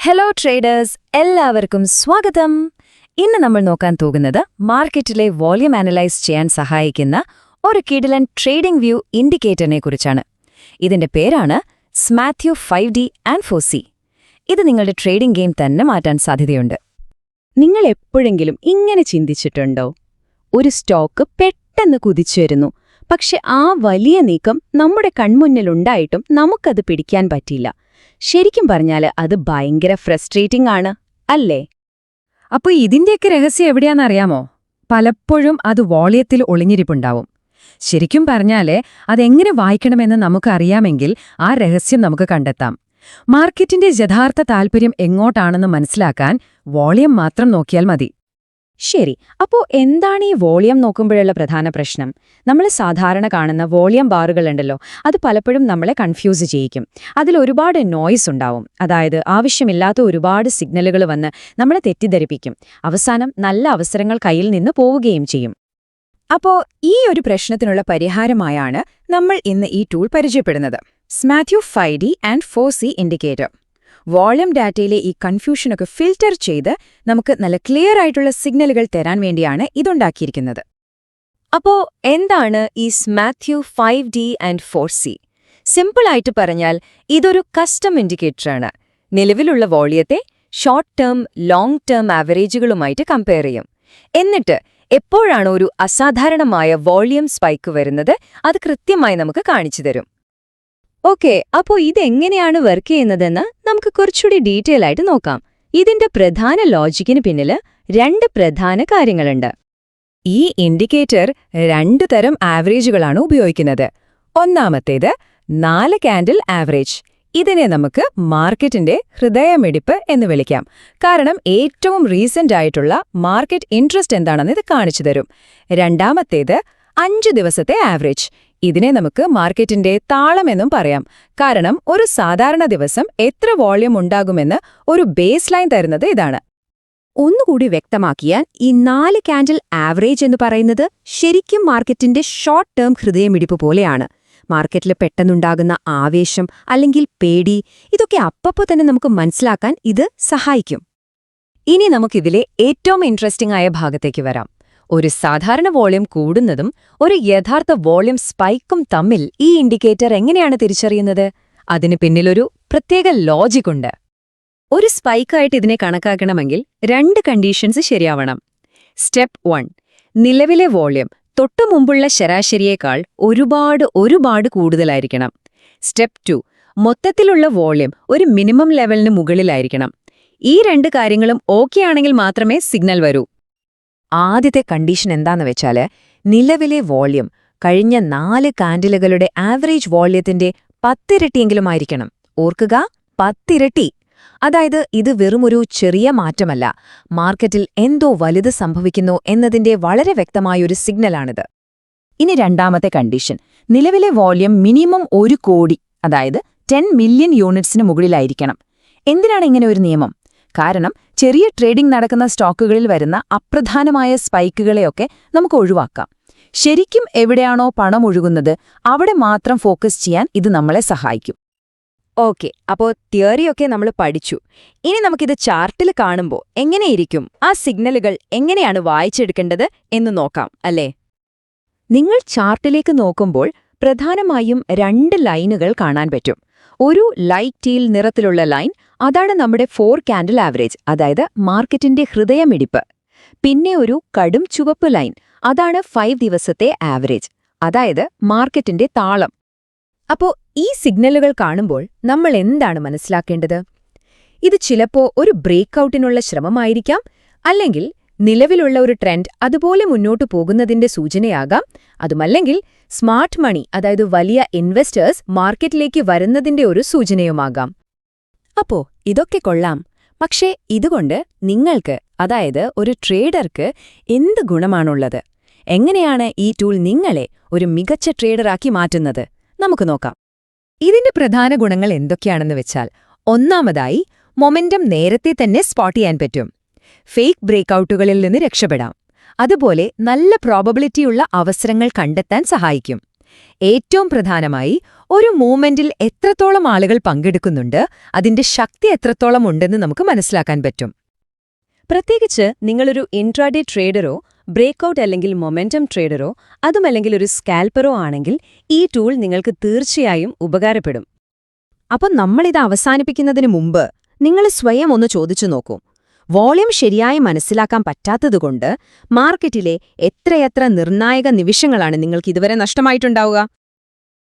Hello traders, എല്ലാവർക്കും സ്വാഗതം. ഇന്ന് നമ്മൾ നോക്കാൻ പോകുന്നത് മാർക്കറ്റിലെ വോള്യം അനലൈസ് ചെയ്യാൻ സഹായിക്കുന്ന ഒരു കിടിലൻ ട്രേഡിംഗ് വ്യൂ ഇൻഡിക്കേറ്ററിനെ കുറിച്ചാണ്. ഇതിന്റെ പേരാണ് സ്മാത്യു 5D ആൻഡ് 4C. ഇത് നിങ്ങളുടെ ട്രേഡിംഗ് ഗെയിം തന്നെ മാറ്റാൻ സാധ്യതയുണ്ട്. നിങ്ങൾ എപ്പോഴെങ്കിലും ഇങ്ങനെ ചിന്തിച്ചിട്ടുണ്ടോ? ഒരു സ്റ്റോക്ക് പെട്ടെന്ന് കുതിച്ചു വരുന്നു, പക്ഷെ ആ വലിയ നീക്കം നമ്മുടെ കൺമുന്നിലുണ്ടായിട്ടും നമുക്കത് പിടിക്കാൻ പറ്റില്ല. ശരിക്കും പറഞ്ഞാൽ അത് ഭയങ്കര ഫ്രസ്ട്രേറ്റിംഗ് ആണ്, അല്ലേ? അപ്പോൾ ഇതിന്റെയൊക്കെ രഹസ്യം എവിടെയാണെന്നറിയാമോ? പലപ്പോഴും അത് വോള്യത്തിൽ ഒളിഞ്ഞിരിപ്പുണ്ടാവും. ശരിക്കും പറഞ്ഞാല് അതെങ്ങനെ വായിക്കണമെന്ന് നമുക്കറിയാമെങ്കിൽ ആ രഹസ്യം നമുക്ക് കണ്ടെത്താം. മാർക്കറ്റിന്റെ യഥാർത്ഥ താൽപ്പര്യം എങ്ങോട്ടാണെന്ന് മനസ്സിലാക്കാൻ വോള്യം മാത്രം നോക്കിയാൽ മതി. ശരി, അപ്പോ എന്താണ് ഈ വോളിയം നോക്കുമ്പോഴുള്ള പ്രധാന പ്രശ്നം? നമ്മൾ സാധാരണ കാണുന്ന വോളിയം ബാറുകളുണ്ടല്ലോ, അത് പലപ്പോഴും നമ്മളെ കൺഫ്യൂസ് ചെയ്യിക്കും. അതിൽ ഒരുപാട് നോയ്സ് ഉണ്ടാവും. അതായത് ആവശ്യമില്ലാത്ത ഒരുപാട് സിഗ്നലുകൾ വന്ന് നമ്മളെ തെറ്റിദ്ധരിപ്പിക്കും. അവസാനം നല്ല അവസരങ്ങൾ കയ്യിൽ നിന്ന് പോവുകയും ചെയ്യും. അപ്പോൾ ഈ ഒരു പ്രശ്നത്തിനുള്ള പരിഹാരമായാണ് നമ്മൾ ഇന്ന് ഈ ടൂൾ പരിചയപ്പെടുന്നത്, സ്മാത്യു 5D and 4C indicator. Volume ഡാറ്റയിലെ ഈ കൺഫ്യൂഷനൊക്കെ ഫിൽറ്റർ ചെയ്ത് നമുക്ക് നല്ല ക്ലിയർ ആയിട്ടുള്ള സിഗ്നലുകൾ തരാൻ വേണ്ടിയാണ് ഇതുണ്ടാക്കിയിരിക്കുന്നത്. അപ്പോൾ എന്താണ് ഈ സ്മാത്യു 5D ആൻഡ് 4C? സിമ്പിളായിട്ട് പറഞ്ഞാൽ ഇതൊരു കസ്റ്റം ഇൻഡിക്കേറ്ററാണ്. നിലവിലുള്ള വോള്യത്തെ ഷോർട്ട് ടേം, ലോങ് ടേം ആവറേജുകളുമായിട്ട് കമ്പയർ ചെയ്യും. എന്നിട്ട് എപ്പോഴാണ് ഒരു അസാധാരണമായ വോള്യം സ്പൈക്ക് വരുന്നത്, അത് കൃത്യമായി നമുക്ക് കാണിച്ചു തരും. ഓക്കെ, അപ്പോൾ ഇതെങ്ങനെയാണ് വർക്ക് ചെയ്യുന്നതെന്ന് നമുക്ക് കുറച്ചുകൂടി ഡീറ്റെയിൽ ആയിട്ട് നോക്കാം. ഇതിന്റെ പ്രധാന ലോജിക്കിന് പിന്നിൽ രണ്ട് പ്രധാന കാര്യങ്ങളുണ്ട്. ഈ ഇൻഡിക്കേറ്റർ രണ്ട് തരം ആവറേജുകളാണ് ഉപയോഗിക്കുന്നത്. ഒന്നാമത്തേത് 4 കാൻഡിൽ ആവറേജ്. ഇതിനെ നമുക്ക് മാർക്കറ്റിന്റെ ഹൃദയമിടിപ്പ് എന്ന് വിളിക്കാം. കാരണം ഏറ്റവും റീസെന്റ് ആയിട്ടുള്ള മാർക്കറ്റ് ഇൻട്രസ്റ്റ് എന്താണെന്ന് ഇത് കാണിച്ചു തരും. രണ്ടാമത്തേത് 5 ദിവസത്തെ ആവറേജ്. ഇതിനെ നമുക്ക് മാർക്കറ്റിന്റെ താളമെന്നും പറയാം. കാരണം ഒരു സാധാരണ ദിവസം എത്ര വോള്യം ഉണ്ടാകുമെന്ന് ഒരു ബേസ് ലൈൻ തരുന്നത് ഇതാണ്. ഒന്നുകൂടി വ്യക്തമാക്കിയാൽ, ഈ 4 കാൻഡിൽ ആവറേജ് എന്ന് പറയുന്നത് ശരിക്കും മാർക്കറ്റിന്റെ ഷോർട്ട് ടേം ഹൃദയമിടിപ്പ് പോലെയാണ്. മാർക്കറ്റിൽ പെട്ടെന്നുണ്ടാകുന്ന ആവേശം അല്ലെങ്കിൽ പേടി, ഇതൊക്കെ അപ്പപ്പോ തന്നെ നമുക്ക് മനസ്സിലാക്കാൻ ഇത് സഹായിക്കും. ഇനി നമുക്കിതിലെ ഏറ്റവും ഇൻട്രസ്റ്റിംഗ് ആയ ഭാഗത്തേക്ക് വരാം. ഒരു സാധാരണ വോള്യം കൂടുന്നതും ഒരു യഥാർത്ഥ വോള്യം സ്പൈക്കും തമ്മിൽ ഈ ഇൻഡിക്കേറ്റർ എങ്ങനെയാണ് തിരിച്ചറിയുന്നത്? അതിന് പിന്നിലൊരു പ്രത്യേക ലോജിക്കുണ്ട്. ഒരു സ്പൈക്കായിട്ട് ഇതിനെ കണക്കാക്കണമെങ്കിൽ 2 കണ്ടീഷൻസ് ശരിയാവണം. സ്റ്റെപ്പ് 1, നിലവിലെ വോള്യം തൊട്ടുമുമ്പുള്ള ശരാശരിയേക്കാൾ ഒരുപാട് കൂടുതലായിരിക്കണം. സ്റ്റെപ്പ് 2, മൊത്തത്തിലുള്ള വോള്യം ഒരു മിനിമം ലെവലിന് മുകളിലായിരിക്കണം. ഈ 2 കാര്യങ്ങളും ഓക്കെ ആണെങ്കിൽ മാത്രമേ സിഗ്നൽ വരൂ. ആദ്യത്തെ കണ്ടീഷൻ എന്താന്ന് വെച്ചാല്, നിലവിലെ വോള്യം കഴിഞ്ഞ 4 കാൻഡിലുകളുടെ ആവറേജ് വോള്യത്തിന്റെ 10 ഇരട്ടിയെങ്കിലും ആയിരിക്കണം. ഓർക്കുക, 10 ഇരട്ടി. അതായത് ഇത് വെറുമൊരു ചെറിയ മാറ്റമല്ല, മാർക്കറ്റിൽ എന്തോ വലുത് സംഭവിക്കുന്നു എന്നതിന്റെ വളരെ വ്യക്തമായൊരു സിഗ്നലാണിത്. ഇനി രണ്ടാമത്തെ കണ്ടീഷൻ, നിലവിലെ വോള്യം മിനിമം 1 കോടി, അതായത് 10 മില്യൺ യൂണിറ്റ്സിന് മുകളിലായിരിക്കണം. എന്തിനാണ് ഇങ്ങനെ ഒരു നിയമം? കാരണം ചെറിയ ട്രേഡിംഗ് നടക്കുന്ന സ്റ്റോക്കുകളിൽ വരുന്ന അപ്രധാനമായ സ്പൈക്കുകളെയൊക്കെ നമുക്ക് ഒഴിവാക്കാം. ശരിക്കും എവിടെയാണോ പണം ഒഴുകുന്നത് അവിടെ മാത്രം ഫോക്കസ് ചെയ്യാൻ ഇത് നമ്മളെ സഹായിക്കും. ഓക്കെ, അപ്പോൾ തിയറിയൊക്കെ നമ്മൾ പഠിച്ചു. ഇനി നമുക്കിത് ചാർട്ടിൽ കാണുമ്പോൾ എങ്ങനെയിരിക്കും, ആ സിഗ്നലുകൾ എങ്ങനെയാണ് വായിച്ചെടുക്കേണ്ടത് എന്ന് നോക്കാം, അല്ലേ? നിങ്ങൾ ചാർട്ടിലേക്ക് നോക്കുമ്പോൾ പ്രധാനമായും 2 ലൈനുകൾ കാണാൻ പറ്റും. ഒരു ലൈറ്റ് ടീൽ നിറത്തിലുള്ള ലൈൻ, അതാണ് നമ്മുടെ 4 കാൻഡിൽ ആവറേജ്, അതായത് മാർക്കറ്റിന്റെ ഹൃദയമിടിപ്പ്. പിന്നെ ഒരു കടും ചുവപ്പ് ലൈൻ, അതാണ് 5 ദിവസത്തെ ആവറേജ്, അതായത് മാർക്കറ്റിന്റെ താളം. അപ്പോ ഈ സിഗ്നലുകൾ കാണുമ്പോൾ നമ്മൾ എന്താണ് മനസ്സിലാക്കേണ്ടത്? ഇത് ചിലപ്പോ ഒരു ബ്രേക്കൌട്ടിനുള്ള ശ്രമമായിരിക്കാം, അല്ലെങ്കിൽ നിലവിലുള്ള ഒരു ട്രെൻഡ് അതുപോലെ മുന്നോട്ടു പോകുന്നതിന്റെ സൂചനയാകാം. അതുമല്ലെങ്കിൽ സ്മാർട്ട് മണി, അതായത് വലിയ ഇൻവെസ്റ്റേഴ്സ് മാർക്കറ്റിലേക്ക് വരുന്നതിന്റെ ഒരു സൂചനയുമാകാം. അപ്പോ ഇതൊക്കെ കൊള്ളാം, പക്ഷേ ഇതുകൊണ്ട് നിങ്ങൾക്ക്, അതായത് ഒരു ട്രേഡർക്ക് എന്ത് ഗുണമാണുള്ളത്? എങ്ങനെയാണ് ഈ ടൂൾ നിങ്ങളെ ഒരു മികച്ച ട്രേഡറാക്കി മാറ്റുന്നത്? നമുക്ക് നോക്കാം. ഇതിന്റെ പ്രധാന ഗുണങ്ങൾ എന്തൊക്കെയാണെന്ന് വെച്ചാൽ, ഒന്നാമതായി മൊമെന്റം നേരത്തെ തന്നെ സ്പോട്ട് ചെയ്യാൻ പറ്റും. ഫേക്ക് ബ്രേക്കൌട്ടുകളിൽ നിന്ന് രക്ഷപ്പെടാം. അതുപോലെ നല്ല പ്രോബബിലിറ്റിയുള്ള അവസരങ്ങൾ കണ്ടെത്താൻ സഹായിക്കും. ഏറ്റവും പ്രധാനമായി ഒരു മൂവ്മെന്റിൽ എത്രത്തോളം ആളുകൾ പങ്കെടുക്കുന്നുണ്ട്, അതിന്റെ ശക്തി എത്രത്തോളം ഉണ്ടെന്ന് നമുക്ക് മനസ്സിലാക്കാൻ പറ്റും. പ്രത്യേകിച്ച് നിങ്ങളൊരു ഇൻട്രാഡേ ട്രേഡറോ ബ്രേക്കൌട്ട് അല്ലെങ്കിൽ മൊമെന്റം ട്രേഡറോ അതുമല്ലെങ്കിൽ ഒരു സ്കാൽപ്പറോ ആണെങ്കിൽ ഈ ടൂൾ നിങ്ങൾക്ക് തീർച്ചയായും ഉപകാരപ്പെടും. അപ്പോൾ നമ്മളിത് അവസാനിപ്പിക്കുന്നതിന് മുമ്പ് നിങ്ങൾ സ്വയം ഒന്ന് ചോദിച്ചു നോക്കൂ. വോളിയം ശരിയായി മനസ്സിലാക്കാൻ പറ്റാത്തതുകൊണ്ട് മാർക്കറ്റിലെ എത്രയെത്ര നിർണായക നിമിഷങ്ങളാണ് നിങ്ങൾക്ക് ഇതുവരെ നഷ്ടമായിട്ടുണ്ടാവുക?